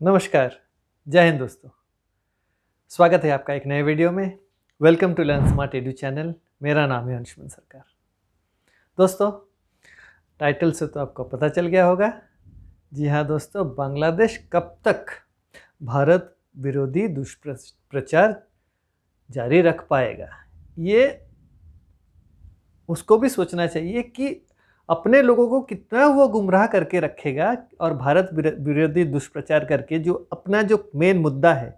नमस्कार, जय हिंद दोस्तों। स्वागत है आपका एक नए वीडियो में। Welcome to Learn Smart Edu channel. मेरा नाम है अंशुमन सरकार। दोस्तों, टाइटल से तो आपको पता चल गया होगा। जी हाँ दोस्तों, बांग्लादेश कब तक भारत विरोधी दुष्प्रचार जारी रख पाएगा, ये उसको भी सोचना चाहिए कि अपने लोगों को कितना वो गुमराह करके रखेगा और भारत विरोधी दुष्प्रचार करके जो अपना जो मेन मुद्दा है,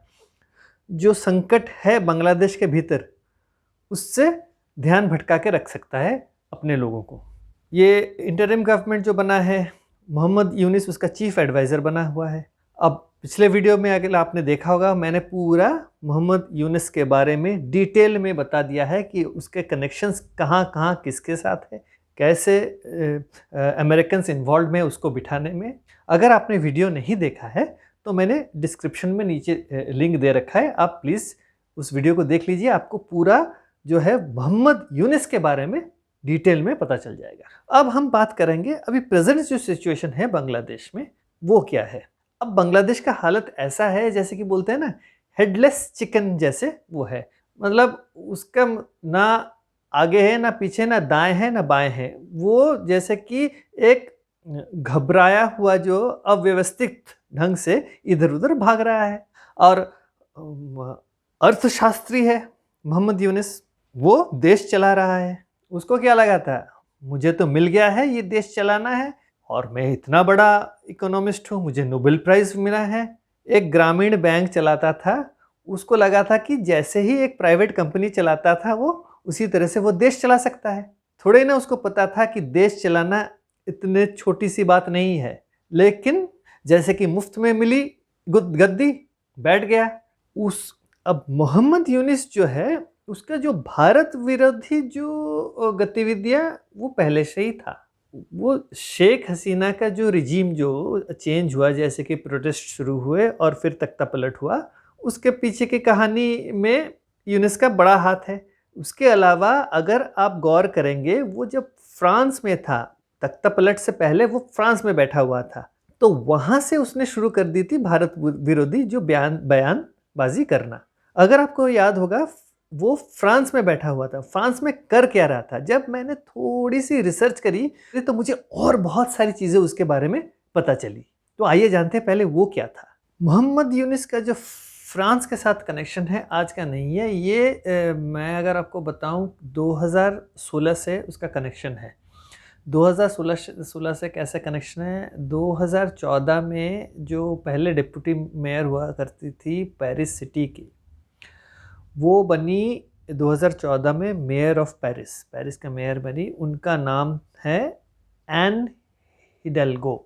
जो संकट है बांग्लादेश के भीतर, उससे ध्यान भटका के रख सकता है अपने लोगों को। ये इंटरिम गवर्नमेंट जो बना है, मोहम्मद यूनिस उसका चीफ एडवाइज़र बना हुआ है। अब पिछले वीडियो में अगर आपने देखा होगा, मैंने पूरा मोहम्मद यूनिस के बारे में डिटेल में बता दिया है कि उसके कनेक्शंस कहाँ कहाँ किसके साथ है, कैसे अमेरिकन्स इन्वॉल्व में उसको बिठाने में। अगर आपने वीडियो नहीं देखा है तो मैंने डिस्क्रिप्शन में नीचे लिंक दे रखा है, आप प्लीज़ उस वीडियो को देख लीजिए। आपको पूरा जो है मोहम्मद यूनिस के बारे में डिटेल में पता चल जाएगा। अब हम बात करेंगे अभी प्रेजेंट जो सिचुएशन है बांग्लादेश में, वो क्या है। अब बांग्लादेश का हालत ऐसा है जैसे कि बोलते हैं ना, हेडलेस चिकन जैसे वो है। मतलब उसका ना आगे है ना पीछे, ना दाएं है ना बाएं है। वो जैसे कि एक घबराया हुआ जो अव्यवस्थित ढंग से इधर उधर भाग रहा है। और अर्थशास्त्री है मोहम्मद यूनिस, वो देश चला रहा है। उसको क्या लगा था, मुझे तो मिल गया है ये देश चलाना है और मैं इतना बड़ा इकोनॉमिस्ट हूँ, मुझे नोबेल प्राइज मिला है। एक ग्रामीण बैंक चलाता था, उसको लगा था कि जैसे ही एक प्राइवेट कंपनी चलाता था वो, उसी तरह से वो देश चला सकता है। थोड़े ना उसको पता था कि देश चलाना इतने छोटी सी बात नहीं है। लेकिन जैसे कि मुफ्त में मिली गद्दी, बैठ गया। अब मोहम्मद यूनिस जो है, उसका जो भारत विरोधी जो गतिविधियां वो पहले से ही था। वो शेख हसीना का जो रिजीम जो चेंज हुआ, जैसे कि प्रोटेस्ट शुरू हुए और फिर तख्ता पलट हुआ, उसके पीछे की कहानी में यूनिस का बड़ा हाथ है। उसके अलावा अगर आप गौर करेंगे, वो जब फ्रांस में था, तख्ता पलट से पहले वो फ्रांस में बैठा हुआ था, तो वहां से उसने शुरू कर दी थी भारत विरोधी जो बयानबाजी करना। अगर आपको याद होगा, वो फ्रांस में बैठा हुआ था। फ्रांस में कर क्या रहा था, जब मैंने थोड़ी सी रिसर्च करी तो मुझे और बहुत सारी चीजें उसके बारे में पता चली। तो आइए जानते हैं पहले वो क्या था। मोहम्मद यूनिस का जो फ्रांस के साथ कनेक्शन है, आज का नहीं है ये। मैं अगर आपको बताऊं, 2016 से उसका कनेक्शन है। 2016 से कैसे कनेक्शन है, 2014 में जो पहले डिप्टी मेयर हुआ करती थी पेरिस सिटी की, वो बनी 2014 में मेयर ऑफ पेरिस। पेरिस का मेयर बनी, उनका नाम है एन हिडेल्गो।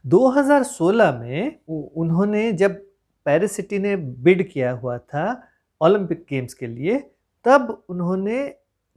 2016 में उन्होंने, जब पेरिस सिटी ने बिड किया हुआ था ओलंपिक गेम्स के लिए, तब उन्होंने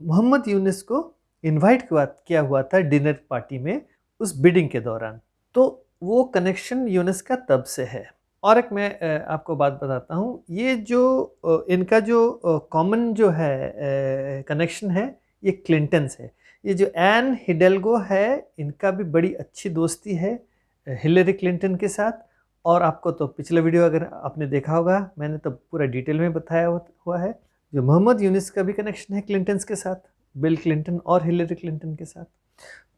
मोहम्मद यूनिस को इनवाइट किया हुआ था डिनर पार्टी में उस बिडिंग के दौरान। तो वो कनेक्शन यूनिस का तब से है। और एक मैं आपको बात बताता हूँ, ये जो इनका जो कॉमन जो है कनेक्शन है, ये क्लिंटन से। ये जो एन हिडेल्गो है, इनका भी बड़ी अच्छी दोस्ती है हिलेरी क्लिंटन के साथ। और आपको तो पिछला वीडियो अगर आपने देखा होगा, मैंने तो पूरा डिटेल में बताया हुआ है। जो मोहम्मद यूनिस का भी कनेक्शन है क्लिंटन के साथ, बिल क्लिंटन और हिलेरी क्लिंटन के साथ।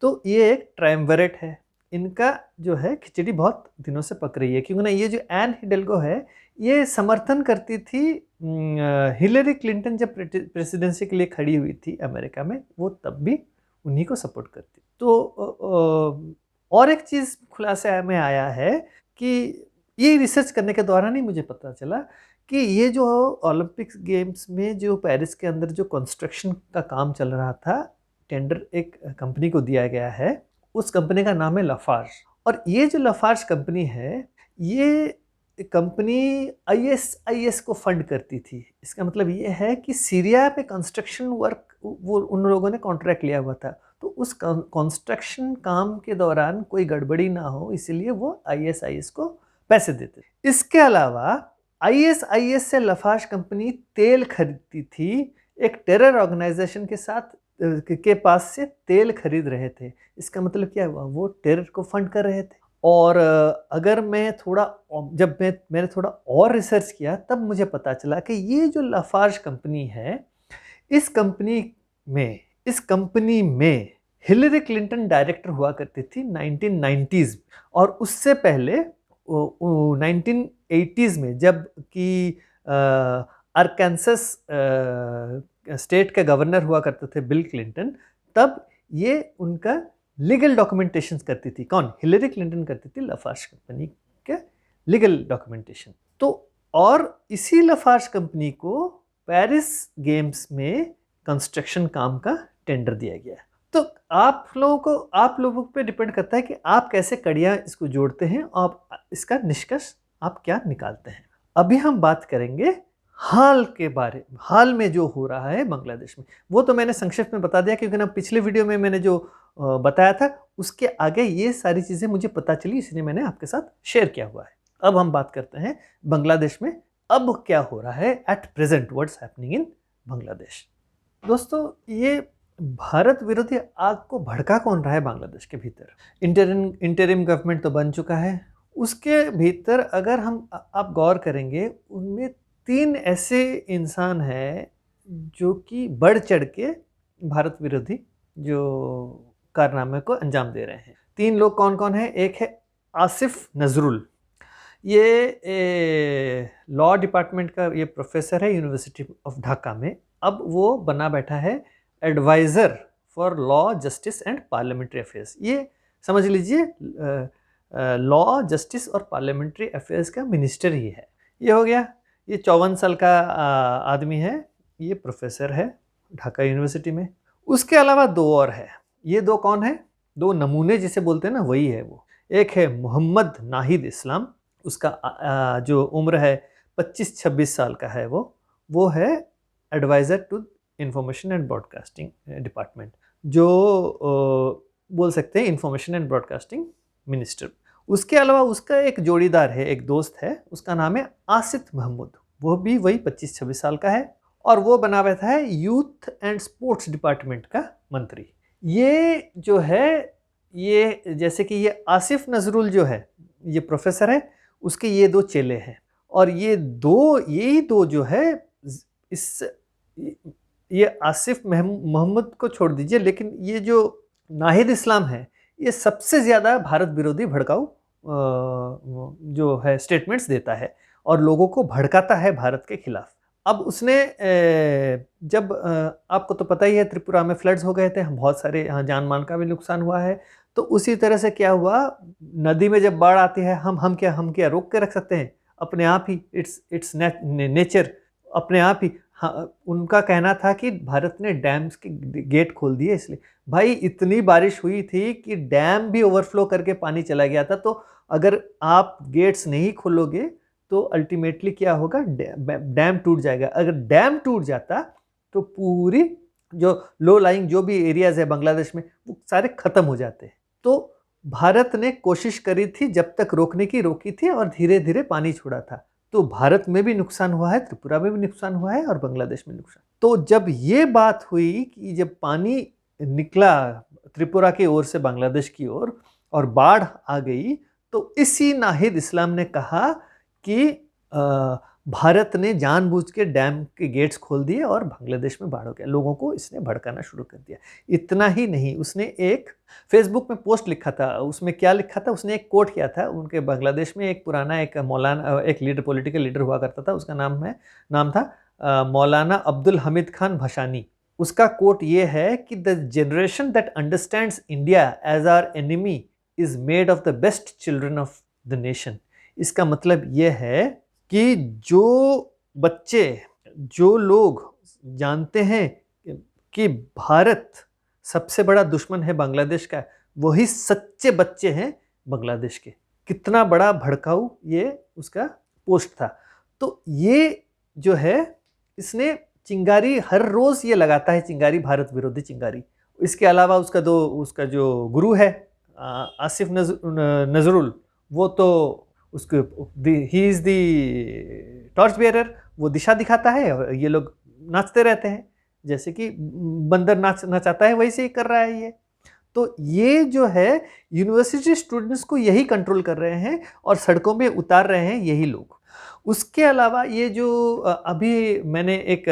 तो ये एक ट्रायम्विरेट है। इनका जो है खिचड़ी बहुत दिनों से पक रही है, क्योंकि ना ये जो एन हिडेल्गो है, ये समर्थन करती थी हिलेरी क्लिंटन जब प्रेसिडेंसी के लिए खड़ी हुई थी अमेरिका में, वो तब भी उन्हीं को सपोर्ट करती। तो और एक चीज़ खुलासे में आया है कि ये रिसर्च करने के दौरान ही मुझे पता चला कि ये जो ओलंपिक्स गेम्स में जो पेरिस के अंदर जो कंस्ट्रक्शन का काम चल रहा था, टेंडर एक कंपनी को दिया गया है। उस कंपनी का नाम है लाफार्ज। और ये जो लाफार्ज कंपनी है, ये कंपनी आईएसआईएस को फंड करती थी। इसका मतलब ये है कि सीरिया पे कंस्ट्रक्शन वर्क वो उन लोगों ने कॉन्ट्रैक्ट लिया हुआ था, तो उस कंस्ट्रक्शन काम के दौरान कोई गड़बड़ी ना हो, इसलिए वो आईएसआईएस को पैसे देते। इसके अलावा आईएसआईएस से लाफार्ज कंपनी तेल खरीदती थी, एक टेरर ऑर्गेनाइजेशन के साथ के पास से तेल खरीद रहे थे। इसका मतलब क्या हुआ, वो टेरर को फंड कर रहे थे। और अगर मैं थोड़ा जब मैंने थोड़ा और रिसर्च किया तब मुझे पता चला कि ये जो लाफार्ज कंपनी है, इस कंपनी में इस कंपनी में हिलरी क्लिंटन डायरेक्टर हुआ करती थी 1990s, और उससे पहले 1980s में जब कि अरकानसस स्टेट के गवर्नर हुआ करते थे बिल क्लिंटन, तब ये उनका लीगल डॉक्यूमेंटेशन करती थी। कौन? हिलरी क्लिंटन करती थी लाफार्ज कंपनी के लीगल डॉक्यूमेंटेशन। तो और इसी लाफार्ज कंपनी को पेरिस गेम्स में कंस्ट्रक्शन काम का टेंडर दिया गया। तो आप लोगों पे डिपेंड करता है कि आप कैसे कड़ियाँ इसको जोड़ते हैं और इसका निष्कर्ष आप क्या निकालते हैं। अभी हम बात करेंगे हाल में जो हो रहा है बांग्लादेश में। वो तो मैंने संक्षिप्त में बता दिया, क्योंकि ना पिछले वीडियो में मैंने जो बताया था उसके आगे ये सारी चीज़ें मुझे पता चली, इसलिए मैंने आपके साथ शेयर किया हुआ है। अब हम बात करते हैं बांग्लादेश में अब क्या हो रहा है, at present what's happening in Bangladesh. दोस्तों, ये भारत विरोधी आग को भड़का कौन रहा है बांग्लादेश के भीतर? इंटरिम गवर्नमेंट तो बन चुका है, उसके भीतर अगर आप गौर करेंगे, उनमें 3 ऐसे इंसान हैं जो कि बढ़ चढ़ के भारत विरोधी जो कारनामे को अंजाम दे रहे हैं। 3 लोग कौन कौन हैं? एक है आसिफ नजरुल, ये लॉ डिपार्टमेंट का ये प्रोफेसर है यूनिवर्सिटी ऑफ ढाका में। अब वो बना बैठा है advisor for law, justice and parliamentary affairs. ये समझ लीजिए लॉ, जस्टिस और पार्लियामेंट्री अफेयर्स का मिनिस्टर ही है। ये हो गया। ये 54 साल का आदमी है, ये प्रोफेसर है ढाका यूनिवर्सिटी में। उसके अलावा 2 और है। ये 2 कौन है? 2 नमूने जिसे बोलते हैं ना, वही है वो। एक है मोहम्मद नाहिद इस्लाम, उसका जो उम्र है 25-26 साल का है, वो है advisor to information and broadcasting department, जो बोल सकते हैं इंफॉर्मेशन एंड ब्रॉडकास्टिंग मिनिस्टर। उसके अलावा उसका एक जोड़ीदार है, एक दोस्त है, उसका नाम है आसिफ महमूद। वो भी वही 25-26 साल का है, और वो बना बैठा है यूथ एंड स्पोर्ट्स डिपार्टमेंट का मंत्री। ये जो है, ये जैसे कि ये आसिफ नजरुल जो है, ये प्रोफेसर है, उसके ये 2 चेले हैं, और यही दो जो है, इस ये आसिफ मोहम्मद को छोड़ दीजिए, लेकिन ये जो नाहिद इस्लाम है, ये सबसे ज़्यादा भारत विरोधी भड़काऊ जो है स्टेटमेंट्स देता है और लोगों को भड़काता है भारत के खिलाफ। अब उसने जब आपको तो पता ही है, त्रिपुरा में फ्लड्स हो गए थे, बहुत सारे यहाँ जान माल का भी नुकसान हुआ है। तो उसी तरह से क्या हुआ, नदी में जब बाढ़ आती है, हम क्या रोक के रख सकते हैं? अपने आप ही इट्स नेचर, अपने आप ही। हाँ, उनका कहना था कि भारत ने डैम्स के गेट खोल दिए इसलिए। भाई, इतनी बारिश हुई थी कि डैम भी ओवरफ्लो करके पानी चला गया था। तो अगर आप गेट्स नहीं खोलोगे तो अल्टीमेटली क्या होगा, डैम टूट जाएगा। अगर डैम टूट जाता तो पूरी जो लो लाइंग जो भी एरियाज है बांग्लादेश में, वो सारे खत्म हो जाते। तो भारत ने कोशिश करी थी, जब तक रोकने की रोकी थी, और धीरे धीरे पानी छोड़ा था। तो भारत में भी नुकसान हुआ है, त्रिपुरा में भी नुकसान हुआ है, और बांग्लादेश में नुकसान। तो जब ये बात हुई कि जब पानी निकला त्रिपुरा की ओर से बांग्लादेश की ओर और बाढ़ आ गई, तो इसी नाहिद इस्लाम ने कहा कि भारत ने जानबूझ के डैम के गेट्स खोल दिए और बांग्लादेश में बाढ़ हो गया। लोगों को इसने भड़काना शुरू कर दिया। इतना ही नहीं, उसने एक फेसबुक में पोस्ट लिखा था। उसमें क्या लिखा था, उसने एक कोट किया था। उनके बांग्लादेश में एक पुराना एक मौलाना, एक लीडर, पॉलिटिकल लीडर हुआ करता था, उसका नाम था मौलाना अब्दुल हमीद खान भशानी। उसका कोट ये है कि the generation that understands India as our enemy is made of the best children of the nation. इसका मतलब ये है कि जो लोग जानते हैं कि भारत सबसे बड़ा दुश्मन है बांग्लादेश का, वही सच्चे बच्चे हैं बांग्लादेश के। कितना बड़ा भड़काऊ ये उसका पोस्ट था। तो ये जो है, इसने चिंगारी हर रोज ये लगाता है, चिंगारी, भारत विरोधी चिंगारी। इसके अलावा उसका जो गुरु है आसिफ नजरुल, वो तो उसके he is the torch bearer, वो दिशा दिखाता है, और ये लोग नाचते रहते हैं, जैसे कि बंदर नचाता है, वैसे ही कर रहा है ये। तो ये जो है यूनिवर्सिटी स्टूडेंट्स को यही कंट्रोल कर रहे हैं और सड़कों में उतार रहे हैं यही लोग। उसके अलावा ये जो अभी मैंने एक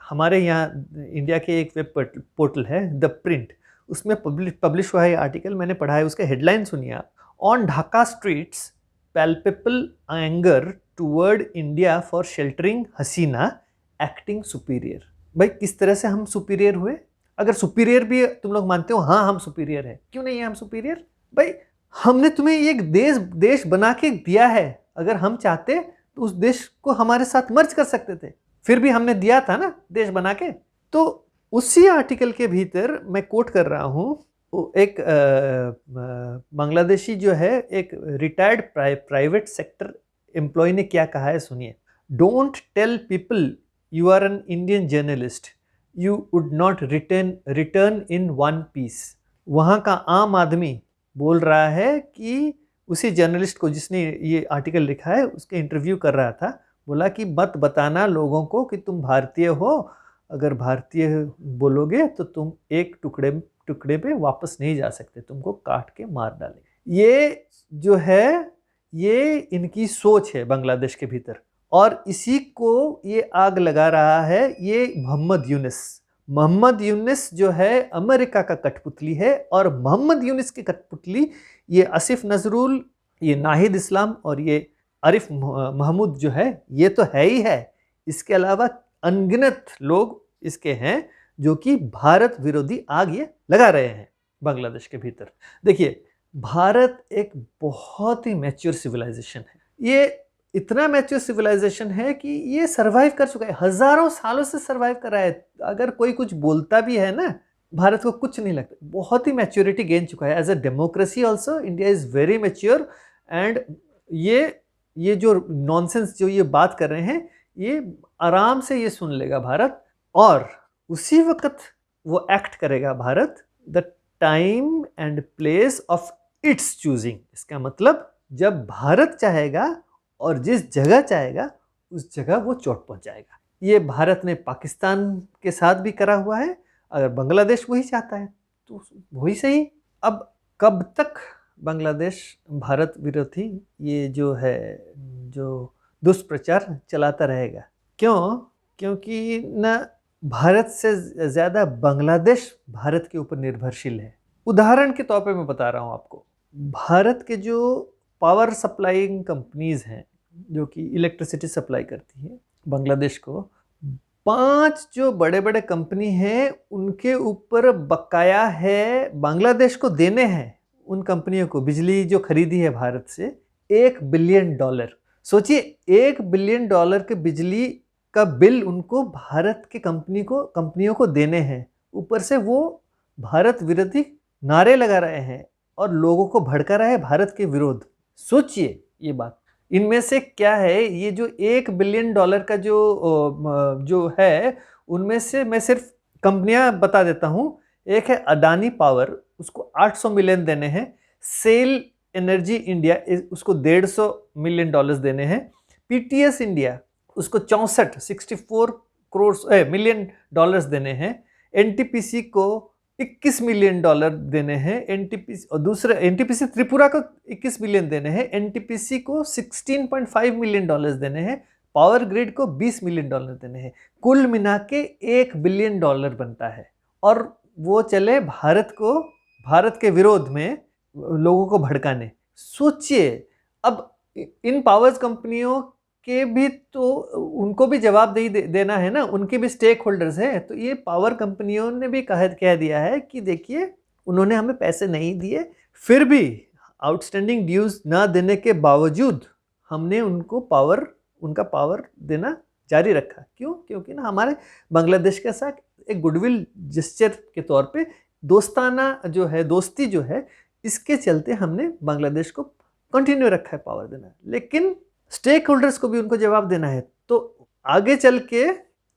हमारे यहाँ इंडिया के एक वेब पोर्टल है द प्रिंट, उसमें पब्लिश हुआ है आर्टिकल, मैंने पढ़ा है, उसके हेडलाइन सुनिए आप। On Dhaka streets palpable anger toward India for sheltering Hasina acting superior. भाई किस तरह से हम सुपीरियर हुए? अगर सुपीरियर भी तुम लोग मानते हो, हाँ हम सुपीरियर है, क्यों नहीं है हम सुपीरियर? भाई हमने तुम्हें एक देश बना के दिया है, अगर हम चाहते तो उस देश को हमारे साथ मर्ज कर सकते थे, फिर भी हमने दिया था ना देश बना के। तो उसी आर्टिकल के भीतर मैं कोट कर रहा हूँ, एक बांग्लादेशी जो है, एक रिटायर्ड प्राइवेट सेक्टर एम्प्लॉय ने क्या कहा है सुनिए। Don't tell people you are an Indian journalist, you would not return in one piece. वहाँ का आम आदमी बोल रहा है कि उसी जर्नलिस्ट को जिसने ये आर्टिकल लिखा है उसके इंटरव्यू कर रहा था, बोला कि मत बताना लोगों को कि तुम भारतीय हो, अगर भारतीय बोलोगे तो तुम एक टुकड़े पे वापस नहीं जा सकते, तुमको काट के मार डालेंगे। ये जो है ये इनकी सोच है बांग्लादेश के भीतर, और इसी को ये आग लगा रहा है ये मोहम्मद यूनिस जो है अमेरिका का कठपुतली है, और मोहम्मद यूनिस की कठपुतली ये आसिफ नजरुल, ये नाहिद इस्लाम और ये आरिफ महमूद जो है, ये तो है ही है। इसके अलावा अनगिनत लोग इसके हैं जो कि भारत विरोधी आग ये लगा रहे हैं बांग्लादेश के भीतर। देखिए, भारत एक बहुत ही मैच्योर सिविलाइजेशन है, ये इतना मैच्योर सिविलाइजेशन है कि ये सरवाइव कर चुका है, हजारों सालों से सरवाइव कर रहा है। अगर कोई कुछ बोलता भी है ना, भारत को कुछ नहीं लगता, बहुत ही मैच्योरिटी गेन चुका है। As a democracy also India is very mature, and ये जो नॉनसेंस जो ये बात कर रहे हैं, ये आराम से ये सुन लेगा भारत, और उसी वक्त वो एक्ट करेगा Bharat the time and place of its choosing. इसका मतलब जब भारत चाहेगा और जिस जगह चाहेगा उस जगह वो चोट पहुंचाएगा। ये भारत ने पाकिस्तान के साथ भी करा हुआ है, अगर बांग्लादेश वही चाहता है तो वही सही। अब कब तक बांग्लादेश भारत विरोधी ये जो है जो दुष्प्रचार चलाता रहेगा? क्योंकि न भारत से ज़्यादा बांग्लादेश भारत के ऊपर निर्भरशील है। उदाहरण के तौर पे मैं बता रहा हूँ आपको, भारत के जो पावर सप्लाइंग कंपनीज हैं जो कि इलेक्ट्रिसिटी सप्लाई करती है बांग्लादेश को, 5 जो बड़े बड़े कंपनी हैं उनके ऊपर बकाया है बांग्लादेश को देने हैं। उन कंपनियों को बिजली जो खरीदी है भारत से $1 बिलियन। सोचिए, $1 बिलियन के बिजली का बिल उनको भारत के कंपनियों को देने हैं। ऊपर से वो भारत विरोधी नारे लगा रहे हैं और लोगों को भड़का रहा है भारत के विरोध। सोचिए ये बात। इनमें से क्या है, ये जो $1 बिलियन का जो है, उनमें से मैं सिर्फ कंपनियां बता देता हूं। एक है अडानी पावर, उसको $800 मिलियन देने हैं। सेल एनर्जी इंडिया, उसको $150 मिलियन देने हैं। पीटीएस इंडिया, उसको 64 मिलियन डॉलर्स देने हैं। एनटीपीसी को $21 मिलियन देने हैं। एनटीपीसी और दूसरे एनटीपीसी त्रिपुरा को 21 मिलियन देने हैं। एनटीपीसी को 16.5 मिलियन डॉलर्स देने हैं। पावर ग्रिड को 20 मिलियन डॉलर देने हैं। कुल मिला के $1 बिलियन बनता है, और वो चले भारत के विरोध में लोगों को भड़काने। सोचिए, अब इन पावर्स कंपनियों के भी तो उनको भी जवाबदेही देना है ना, उनके भी स्टेक होल्डर्स हैं। तो ये पावर कंपनियों ने भी कह दिया है कि देखिए, उन्होंने हमें पैसे नहीं दिए, फिर भी आउटस्टैंडिंग ड्यूज ना देने के बावजूद हमने उनका पावर देना जारी रखा। क्यों? क्योंकि ना हमारे बांग्लादेश के साथ एक गुडविल जेस्चर के तौर पे दोस्ती जो है, इसके चलते हमने बांग्लादेश को कंटिन्यू रखा है पावर देना। लेकिन स्टेक होल्डर्स को भी उनको जवाब देना है। तो आगे चल के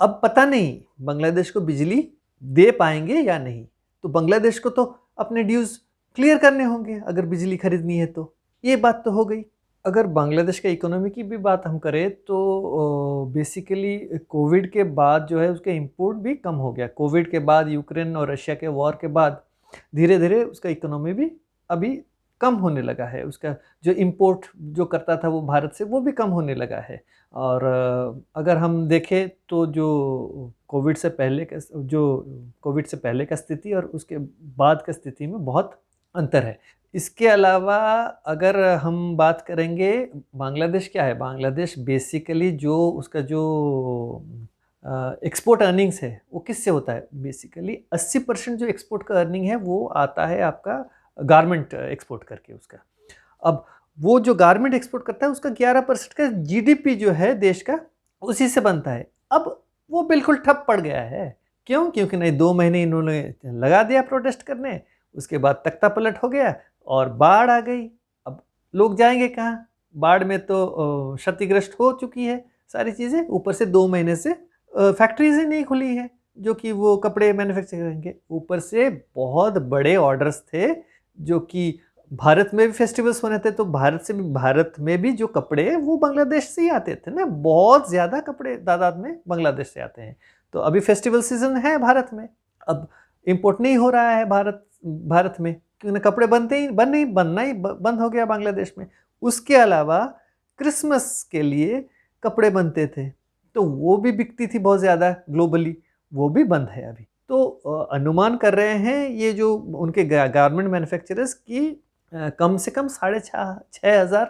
अब पता नहीं बांग्लादेश को बिजली दे पाएंगे या नहीं। तो बांग्लादेश को तो अपने ड्यूज क्लियर करने होंगे अगर बिजली खरीदनी है। तो ये बात तो हो गई। अगर बांग्लादेश का इकोनॉमी की भी बात हम करें तो बेसिकली कोविड के बाद जो है उसके इंपोर्ट भी कम हो गया। कोविड के बाद, यूक्रेन और रशिया के वॉर के बाद धीरे धीरे उसका इकोनॉमी भी अभी कम होने लगा है, उसका जो इंपोर्ट जो करता था वो भारत से, वो भी कम होने लगा है। और अगर हम देखें तो जो कोविड से पहले का स्थिति और उसके बाद का स्थिति में बहुत अंतर है। इसके अलावा अगर हम बात करेंगे, बांग्लादेश क्या है, बांग्लादेश बेसिकली जो उसका जो एक्सपोर्ट अर्निंग्स है वो किससे होता है, बेसिकली 80% जो एक्सपोर्ट का अर्निंग है वो आता है आपका गारमेंट एक्सपोर्ट करके उसका। अब वो जो गारमेंट एक्सपोर्ट करता है उसका 11% का जीडीपी जो है देश का उसी से बनता है। अब वो बिल्कुल ठप पड़ गया है। क्यों? क्योंकि नहीं 2 महीने इन्होंने लगा दिया प्रोटेस्ट करने, उसके बाद तख्ता पलट हो गया और बाढ़ आ गई। अब लोग जाएंगे कहाँ? बाढ़ में तो क्षतिग्रस्त हो चुकी है सारी चीज़ें, ऊपर से 2 महीने से फैक्ट्रीज ही नहीं खुली है जो कि वो कपड़े मैन्युफैक्चर करेंगे। ऊपर से बहुत बड़े ऑर्डर्स थे जो कि भारत में भी फेस्टिवल्स होने थे, तो भारत में भी जो कपड़े वो बांग्लादेश से ही आते थे ना, बहुत ज़्यादा कपड़े तादाद में बांग्लादेश से आते हैं। तो अभी फेस्टिवल सीजन है भारत में, अब इम्पोर्ट नहीं हो रहा है भारत में, क्योंकि कपड़े बनना ही बंद हो गया बांग्लादेश में। उसके अलावा क्रिसमस के लिए कपड़े बनते थे तो वो भी बिकती थी बहुत ज़्यादा ग्लोबली, वो भी बंद है अभी। तो अनुमान कर रहे हैं ये जो उनके गारमेंट मैन्युफैक्चरर्स की कम से कम 6,500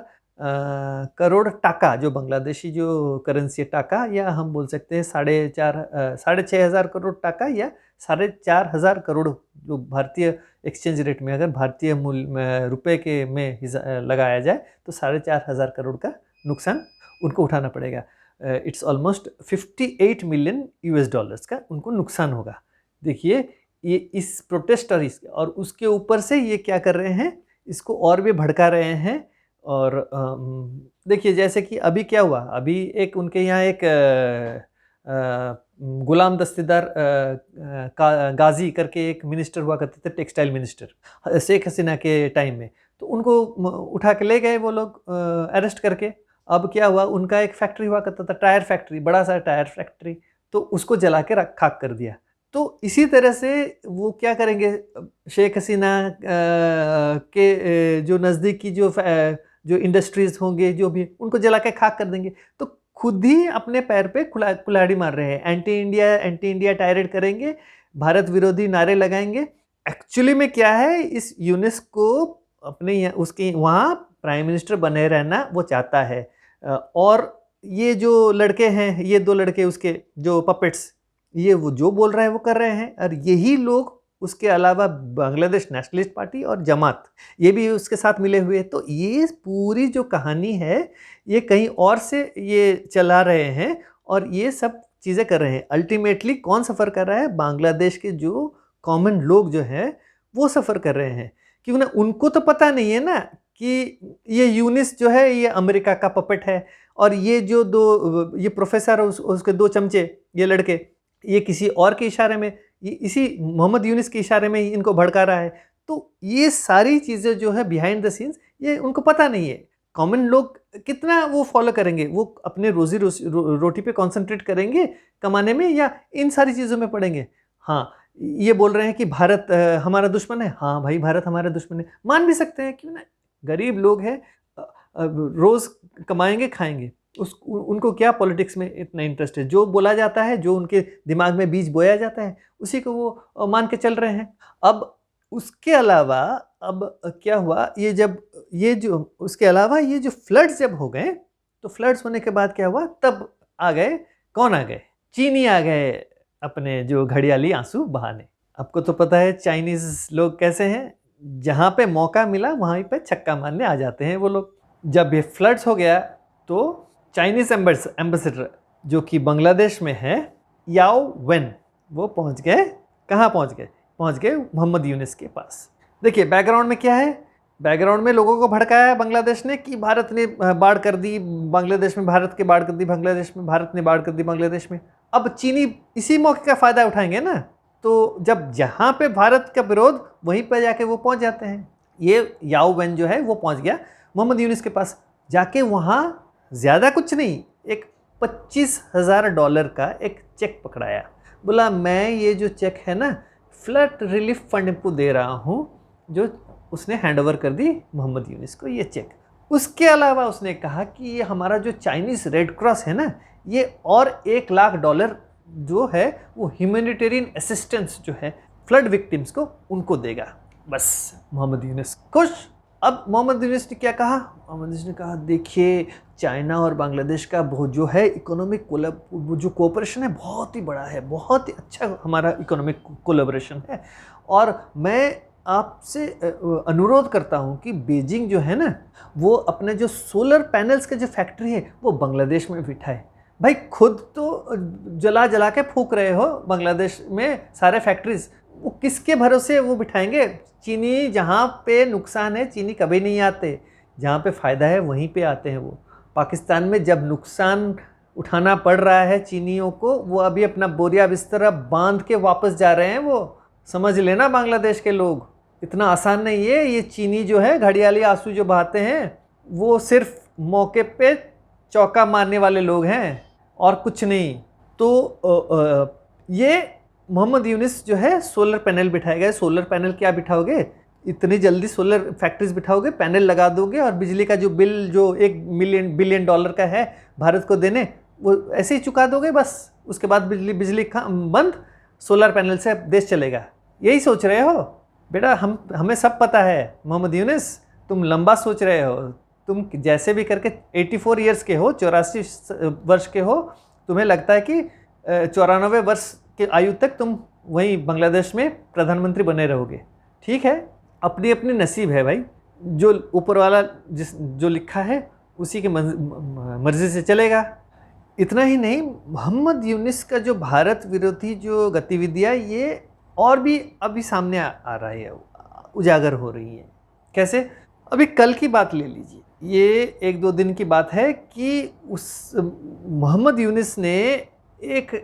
करोड़ टाका, जो बांग्लादेशी जो करेंसी है टाका, या हम बोल सकते हैं 6,500 करोड़ टाका या 4,500 करोड़, जो भारतीय एक्सचेंज रेट में अगर भारतीय मूल्य रुपए के में लगाया जाए तो 4,500 करोड़ का नुकसान उनको उठाना पड़ेगा। It's almost 58 million US dollars का उनको नुकसान होगा। देखिए ये इस प्रोटेस्ट और उसके ऊपर से ये क्या कर रहे हैं, इसको और भी भड़का रहे हैं। और देखिए जैसे कि अभी क्या हुआ, अभी एक उनके यहाँ एक गुलाम दस्तेदार गाजी करके एक मिनिस्टर हुआ करते थे, टेक्सटाइल मिनिस्टर शेख हसीना के टाइम में, तो उनको उठा के ले गए वो लोग अरेस्ट करके। अब क्या हुआ, उनका एक फैक्ट्री हुआ करता था, टायर फैक्ट्री, बड़ा सा टायर फैक्ट्री, तो उसको जला के खाक कर दिया। तो इसी तरह से वो क्या करेंगे, शेख हसीना के जो नज़दीकी जो इंडस्ट्रीज होंगे जो भी, उनको जला के खाक कर देंगे। तो खुद ही अपने पैर पे कुल्हाड़ी मार रहे हैं, एंटी इंडिया टायरेट करेंगे, भारत विरोधी नारे लगाएंगे। एक्चुअली में क्या है, इस यूनिस को अपने उसके वहाँ प्राइम मिनिस्टर बने रहना वो चाहता है। और ये जो लड़के हैं, ये 2 लड़के उसके जो पपेट्स, ये वो जो बोल रहे हैं वो कर रहे हैं। और यही लोग उसके अलावा बांग्लादेश नेशनलिस्ट पार्टी और जमात, ये भी उसके साथ मिले हुए। तो ये पूरी जो कहानी है ये कहीं और से ये चला रहे हैं और ये सब चीज़ें कर रहे हैं। अल्टीमेटली कौन सफ़र कर रहा है, बांग्लादेश के जो कॉमन लोग जो हैं वो सफ़र कर रहे हैं। क्योंकि ना उनको तो पता नहीं है ना कि ये यूनिस जो है ये अमेरिका का पपेट है, और ये जो ये प्रोफेसर उसके 2 चमचे, ये लड़के, ये किसी और के इशारे में, ये इसी मोहम्मद यूनिस के इशारे में इनको भड़का रहा है। तो ये सारी चीज़ें जो है बिहाइंड द सीन्स, ये उनको पता नहीं है। कॉमन लोग कितना वो फॉलो करेंगे, वो अपने रोटी पे कॉन्सेंट्रेट करेंगे कमाने में, या इन सारी चीज़ों में पड़ेंगे। हाँ, ये बोल रहे हैं कि भारत हमारा दुश्मन है। हाँ भाई, भारत हमारा दुश्मन है, मान भी सकते हैं, क्यों ना, गरीब लोग हैं, रोज़ कमाएंगे खाएंगे, उनको क्या पॉलिटिक्स में इतना इंटरेस्ट है। जो बोला जाता है, जो उनके दिमाग में बीज बोया जाता है, उसी को वो मान के चल रहे हैं। अब उसके अलावा अब क्या हुआ, उसके अलावा ये जो फ्लड्स जब हो गए, तो फ्लड्स होने के बाद क्या हुआ, तब आ गए, कौन आ गए, चीनी आ गए अपने जो घड़ियाली आंसू बहाने। आपको तो पता है चाइनीज़ लोग कैसे हैं, जहाँ पे मौका मिला वहीं पे छक्का मारने आ जाते हैं वो लोग। जब ये फ्लड्स हो गया तो चाइनीज़ एम्बेसडर जो कि बांग्लादेश में है, याओ वेन, वो पहुँच गए, कहाँ पहुँच गए मोहम्मद यूनिस के पास। देखिए बैकग्राउंड में क्या है, बैकग्राउंड में लोगों को भड़काया बांग्लादेश ने कि भारत ने बाढ़ कर दी बांग्लादेश में, भारत के बाढ़ कर दी बांग्लादेश में, भारत ने बाढ़ कर दी बांग्लादेश में। अब चीनी इसी मौके का फ़ायदा उठाएंगे ना, तो जब जहाँ पे भारत का विरोध, वहीं पर जाके वो पहुँच जाते हैं। ये याओ वेन जो है वो पहुँच गया मोहम्मद यूनिस के पास, जाके वहाँ ज़्यादा कुछ नहीं, एक $25,000 का एक चेक पकड़ाया। बोला मैं ये जो चेक है ना फ्लड रिलीफ फंड को दे रहा हूँ, जो उसने हैंड ओवर कर दी मोहम्मद यूनिस को ये चेक। उसके अलावा उसने कहा कि ये हमारा जो चाइनीज़ रेड क्रॉस है ना, ये और $1,00,000 जो है वो ह्यूमैनिटेरियन असिस्टेंस जो है फ्लड विक्टिम्स को उनको देगा। बस मोहम्मद यूनिस खुश। अब मोहम्मद यूनिस ने क्या कहा? मोहम्मद यूनिस ने कहा देखिए चाइना और बांग्लादेश का बहुत जो है इकोनॉमिक जो कोऑपरेशन है बहुत ही बड़ा है, बहुत ही अच्छा हमारा इकोनॉमिक कोलैबोरेशन है, और मैं आपसे अनुरोध करता हूँ कि बीजिंग जो है ना वो अपने जो सोलर पैनल्स के जो फैक्ट्री है वो बांग्लादेश में बिठाए। भाई खुद तो जला जला के फूक रहे हो बांग्लादेश में सारे फैक्ट्रीज, वो किसके भरोसे वो बिठाएंगे? चीनी जहाँ पे नुकसान है चीनी कभी नहीं आते, जहाँ पे फ़ायदा है वहीं पे आते हैं वो। पाकिस्तान में जब नुकसान उठाना पड़ रहा है चीनियों को, वो अभी अपना बोरिया बिस्तरा बांध के वापस जा रहे हैं। वो समझ लेना बांग्लादेश के लोग, इतना आसान नहीं है। ये चीनी जो है घड़ियाली आंसू जो बहाते हैं वो सिर्फ मौके पे चौका मारने वाले लोग हैं और कुछ नहीं। तो ये मोहम्मद यूनिस जो है सोलर पैनल बिठाएगा। सोलर पैनल क्या बिठाओगे? इतनी जल्दी सोलर फैक्ट्रीज बिठाओगे, पैनल लगा दोगे और बिजली का जो बिल जो $1 बिलियन का है भारत को देने, वो ऐसे ही चुका दोगे बस। उसके बाद बिजली बंद, सोलर पैनल से देश चलेगा। यही सोच रहे हो बेटा? हमें सब पता है मोहम्मद यूनिस, तुम लंबा सोच रहे हो। तुम जैसे भी करके 84 ईयर्स के हो, 84 वर्ष के हो, तुम्हें लगता है कि 94 वर्ष के आयु तक तुम वहीं बांग्लादेश में प्रधानमंत्री बने रहोगे। ठीक है, अपनी अपनी नसीब है भाई, जो ऊपर वाला जो लिखा है उसी की मर्जी से चलेगा। इतना ही नहीं, मोहम्मद यूनिस का जो भारत विरोधी जो गतिविधियाँ ये और भी अभी सामने आ रहा है, उजागर हो रही है। कैसे? अभी कल की बात ले लीजिए, ये 1-2 दिन की बात है कि उस मोहम्मद यूनिस ने एक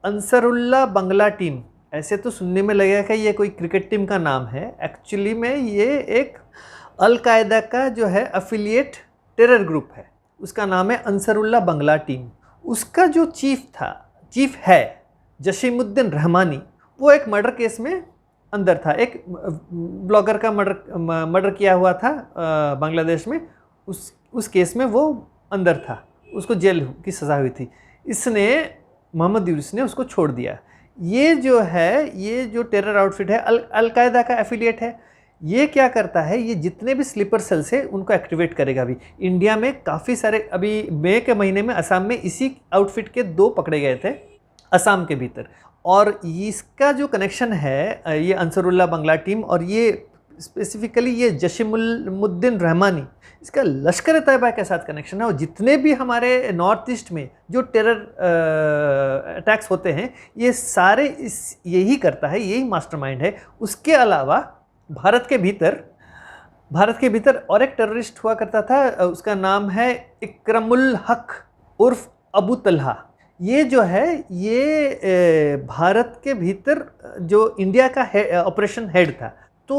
अंसरुल्लाह बंगला टीम, ऐसे तो सुनने में लगेगा कि ये कोई क्रिकेट टीम का नाम है, एक्चुअली में ये एक अल-कायदा का जो है एफिलिएट टेरर ग्रुप है। उसका नाम है अंसरुल्लाह बंगला टीम। उसका जो चीफ है जसीमुद्दीन रहमानी, वो एक मर्डर केस में अंदर था। एक ब्लॉगर का मर्डर किया हुआ था बांग्लादेश में, उस केस में वो अंदर था, उसको जेल की सज़ा हुई थी। इसने मोहम्मद यूनिस ने उसको छोड़ दिया। ये जो है, ये जो टेरर आउटफिट है अल-कायदा का एफिलिएट है। ये क्या करता है, ये जितने भी स्लीपर सेल्स है उनको एक्टिवेट करेगा। अभी इंडिया में काफ़ी सारे, अभी मई के महीने में असम में इसी आउटफिट के 2 पकड़े गए थे असम के भीतर। और इसका जो कनेक्शन है ये अंसरुल्लाह बंगला टीम और ये स्पेसिफिकली ये जसीमुद्दीन रहमानी, इसका लश्कर तैयबा के साथ कनेक्शन है। और जितने भी हमारे नॉर्थ ईस्ट में जो टेरर अटैक्स होते हैं ये सारे यही करता है, यही मास्टरमाइंड है। उसके अलावा भारत के भीतर और एक टेररिस्ट हुआ करता था, उसका नाम है इकरमुल हक उर्फ अबू तलहा। ये जो है ये भारत के भीतर जो इंडिया का ऑपरेशन हेड था। तो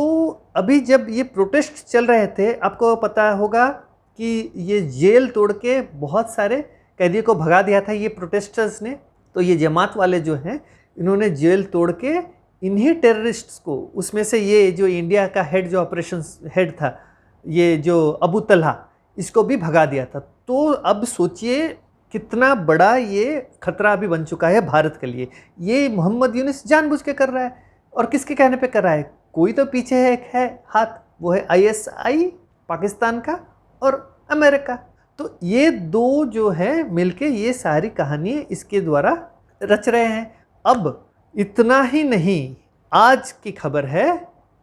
अभी जब ये प्रोटेस्ट चल रहे थे, आपको पता होगा कि ये जेल तोड़ के बहुत सारे कैदियों को भगा दिया था ये प्रोटेस्टर्स ने। तो ये जमात वाले जो हैं इन्होंने जेल तोड़ के इन्हीं टेररिस्ट्स को, उसमें से ये जो इंडिया का हेड जो ऑपरेशन हेड था ये जो अबू तलहा, इसको भी भगा दिया था। तो अब सोचिए कितना बड़ा ये खतरा अभी बन चुका है भारत के लिए। ये मोहम्मद यूनिस जानबूझ के कर रहा है। और किसके कहने पे कर रहा है? कोई तो पीछे है हाथ, वो है ISI पाकिस्तान का और अमेरिका। तो ये 2 जो है मिलके ये सारी कहानी इसके द्वारा रच रहे हैं। अब इतना ही नहीं, आज की खबर है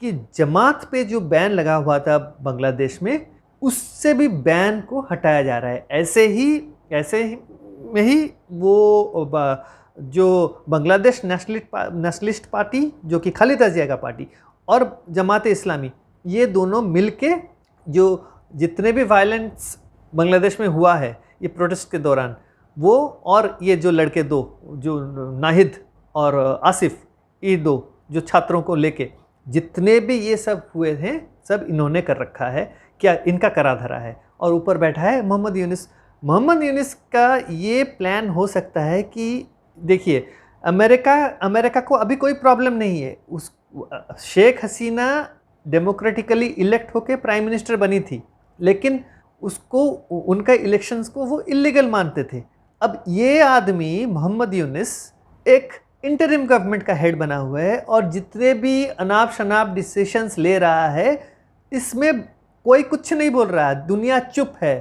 कि जमात पे जो बैन लगा हुआ था बांग्लादेश में, उससे भी बैन को हटाया जा रहा है। ऐसे ही में ही वो जो बांग्लादेश नेशनलिस्ट पार्टी जो कि खालिदा जिया का पार्टी और जमात इस्लामी, ये दोनों मिलके जो जितने भी वायलेंस बांग्लादेश में हुआ है ये प्रोटेस्ट के दौरान, वो और ये जो लड़के 2 जो नाहिद और आसिफ, ये 2 जो छात्रों को लेके जितने भी ये सब हुए हैं सब इन्होंने कर रखा है। क्या इनका करा धरा है। और ऊपर बैठा है मोहम्मद यूनिस। मोहम्मद यूनिस का ये प्लान हो सकता है कि देखिए अमेरिका अमेरिका को अभी कोई प्रॉब्लम नहीं है। उस शेख हसीना डेमोक्रेटिकली इलेक्ट होके प्राइम मिनिस्टर बनी थी, लेकिन उसको उनका इलेक्शंस को वो इलीगल मानते थे। अब ये आदमी मोहम्मद यूनिस एक इंटरिम गवर्नमेंट का हेड बना हुआ है और जितने भी अनाप शनाप डिसीशंस ले रहा है, इसमें कोई कुछ नहीं बोल रहा है, दुनिया चुप है।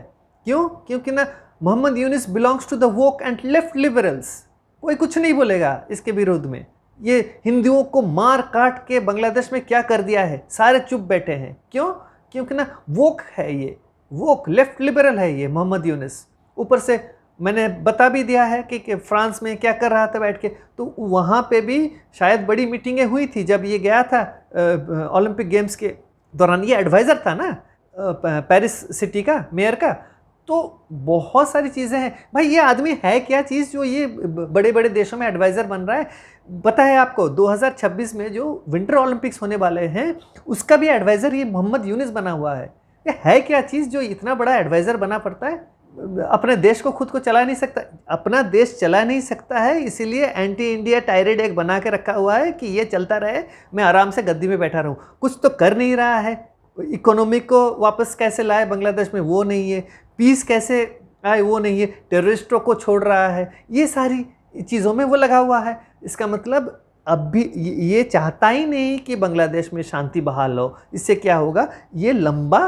क्यों? क्योंकि ना Muhammad Yunus belongs to the woke and left liberals. कोई कुछ नहीं बोलेगा इसके विरोध में। ये हिंदुओं को मार काट के बांग्लादेश में क्या कर दिया है, सारे चुप बैठे हैं। क्यों? क्योंकि ना वोक है ये, वोक लेफ्ट लिबरल है ये मोहम्मद यूनिस। ऊपर से मैंने बता भी दिया है कि फ्रांस में क्या कर रहा था बैठ के, तो वहाँ पे भी शायद बड़ी मीटिंगें हुई थी जब ये गया था ओलंपिक गेम्स के दौरान। ये एडवाइज़र था ना पेरिस सिटी का मेयर का। तो बहुत सारी चीज़ें हैं भाई। ये आदमी है क्या चीज़ जो ये बड़े बड़े देशों में एडवाइज़र बन रहा है। पता है आपको 2026 में जो विंटर ओलंपिक्स होने वाले हैं उसका भी एडवाइज़र ये मोहम्मद यूनिस बना हुआ है। ये है क्या चीज़ जो इतना बड़ा एडवाइज़र बना पड़ता है। अपने देश को खुद को चला नहीं सकता, अपना देश चला नहीं सकता है, इसीलिए एंटी इंडिया टायरेड एक बना के रखा हुआ है कि ये चलता रहे, मैं आराम से गद्दी में बैठा रहूं। कुछ तो कर नहीं रहा है। इकोनॉमी को वापस कैसे लाए बांग्लादेश में वो नहीं है, पीस कैसे आए वो नहीं है, टेररिस्टों को छोड़ रहा है, ये सारी चीज़ों में वो लगा हुआ है। इसका मतलब अब भी ये चाहता ही नहीं कि बांग्लादेश में शांति बहाल हो। इससे क्या होगा, ये लंबा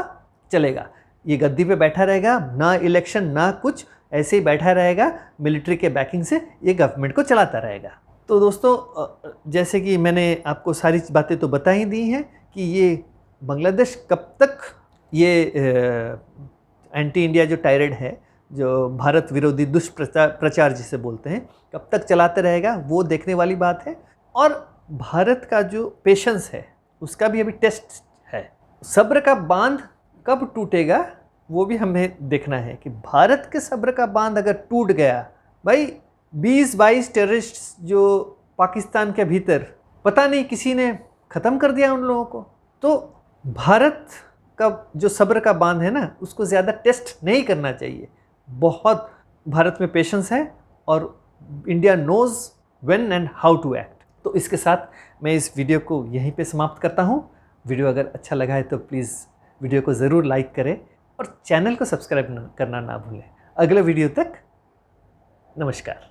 चलेगा, ये गद्दी पे बैठा रहेगा, ना इलेक्शन ना कुछ, ऐसे ही बैठा रहेगा, मिलिट्री के बैकिंग से ये गवर्नमेंट को चलाता रहेगा। तो दोस्तों, जैसे कि मैंने आपको सारी बातें तो बता ही दी हैं कि ये बांग्लादेश कब तक ये एंटी इंडिया जो टायरेड है, जो भारत विरोधी दुष्प्रचार जिसे बोलते हैं, कब तक चलाते रहेगा वो देखने वाली बात है। और भारत का जो पेशेंस है उसका भी अभी टेस्ट है। सब्र का बांध कब टूटेगा वो भी हमें देखना है कि भारत के सब्र का बांध अगर टूट गया, भाई 20-22 टेररिस्ट जो पाकिस्तान के भीतर पता नहीं किसी ने ख़त्म कर दिया उन लोगों को, तो भारत का जो सब्र का बांध है ना उसको ज़्यादा टेस्ट नहीं करना चाहिए। बहुत भारत में पेशेंस है और India knows when and how to act. तो इसके साथ मैं इस वीडियो को यहीं पे समाप्त करता हूँ। वीडियो अगर अच्छा लगा है तो प्लीज़ वीडियो को ज़रूर लाइक करें और चैनल को सब्सक्राइब करना ना भूलें। अगले वीडियो तक नमस्कार।